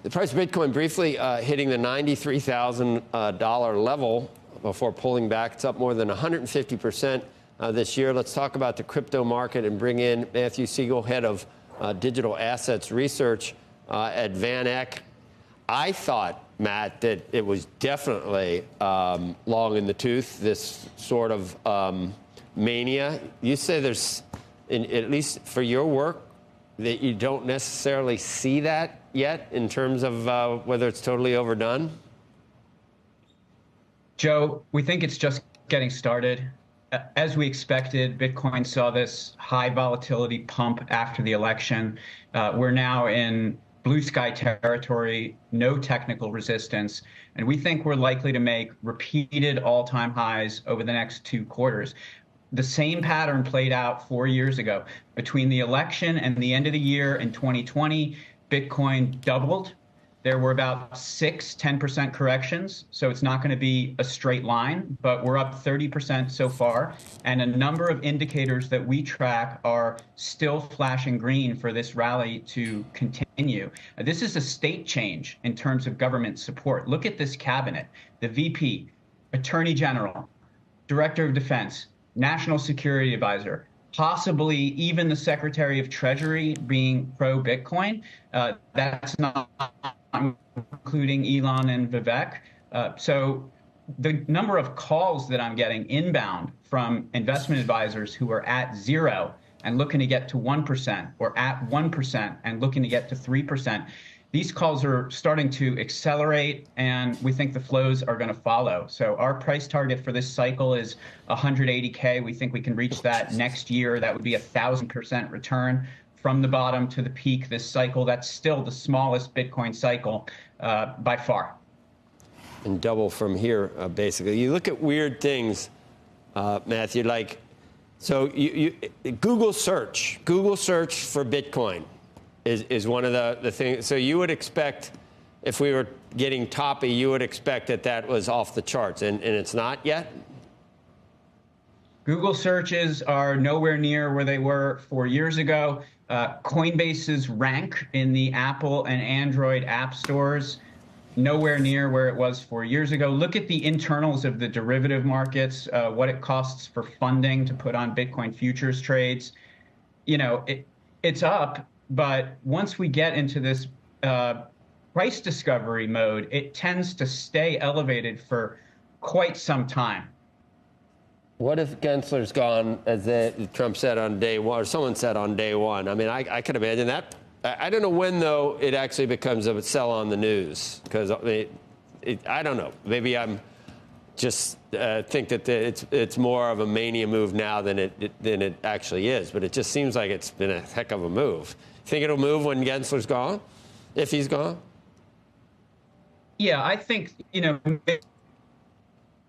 The price of Bitcoin briefly hitting the $93,000 level before pulling back. It's up more than 150% this year. Let's talk about the crypto market and bring in Matthew Sigel, head of digital assets research at VanEck's. I thought, Matt, that it was definitely long in the tooth, this sort of mania. You say there's, at least for your work, that you don't necessarily see that yet in terms of whether it's totally overdone? Joe, we think it's just getting started. As we expected, Bitcoin saw this high volatility pump after the election. We're now in blue sky territory, no technical resistance, and we think we're likely to make repeated all-time highs over the next 2 quarters. The same pattern played out 4 years ago. Between the election and the end of the year in 2020, Bitcoin doubled. There were about 10% corrections, so it's not going to be a straight line, but we're up 30% so far, and a number of indicators that we track are still flashing green for this rally to continue. This is a state change in terms of government support. Look at this cabinet: the VP, Attorney General, Director of Defense, National Security Advisor, possibly even the Secretary of Treasury being pro-Bitcoin. That's not including Elon and Vivek. So the number of calls that I'm getting inbound from investment advisors who are at 0 and looking to get to 1%, or at 1% and looking to get to 3%, these calls are starting to accelerate, and we think the flows are going to follow. So our price target for this cycle is 180K. We think we can reach that next year. That would be 1,000% return from the bottom to the peak this cycle. That's still the smallest Bitcoin cycle by far. And double from here, basically. You look at weird things, Matthew, like, so Google search for Bitcoin is one of the things. So you would expect, if we were getting toppy, you would expect that was off the charts, and it's not yet? Google searches are nowhere near where they were 4 years ago. Coinbase's rank in the Apple and Android app stores, nowhere near where it was 4 years ago. Look at the internals of the derivative markets, what it costs for funding to put on Bitcoin futures trades. You know, it's up, but once we get into this price discovery mode, it tends to stay elevated for quite some time. What if Gensler's gone, as Trump said on day one, or someone said on day one? I mean, I could imagine that. I don't know when, though, it actually becomes a sell on the news, because I don't know. Maybe I'm just think that it's more of a mania move now than it actually is. But it just seems like it's been a heck of a move. Think it'll move when Gensler's gone, if he's gone? Yeah, I think, you know,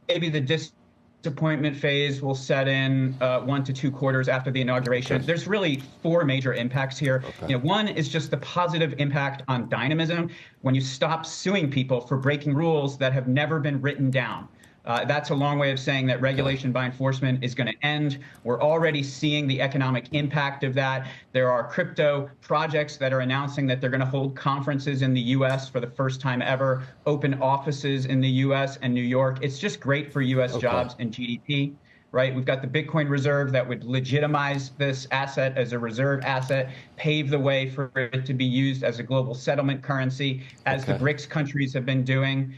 maybe the disappointment phase will set in 1 to 2 quarters after the inauguration. Okay. There's really 4 major impacts here. Okay. You know, one is just the positive impact on dynamism when you stop suing people for breaking rules that have never been written down. That's a long way of saying that regulation by enforcement is going to end. We're already seeing the economic impact of that. There are crypto projects that are announcing that they're going to hold conferences in the U.S. for the first time ever, open offices in the U.S. and New York. It's just great for U.S. jobs and GDP, right? We've got the Bitcoin reserve that would legitimize this asset as a reserve asset, pave the way for it to be used as a global settlement currency, as the BRICS countries have been doing.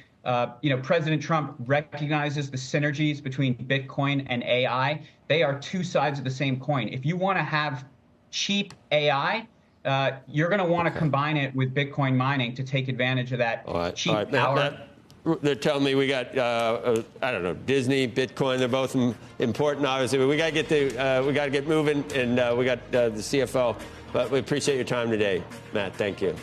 You know, President Trump recognizes the synergies between Bitcoin and AI. They are 2 sides of the same coin. If you want to have cheap AI, you're going to want to combine it with Bitcoin mining to take advantage of that cheap power. They're telling me we got, I don't know, Disney, Bitcoin. They're both important, obviously. But we got to get moving, and we got the CFO. But we appreciate your time today, Matt. Thank you.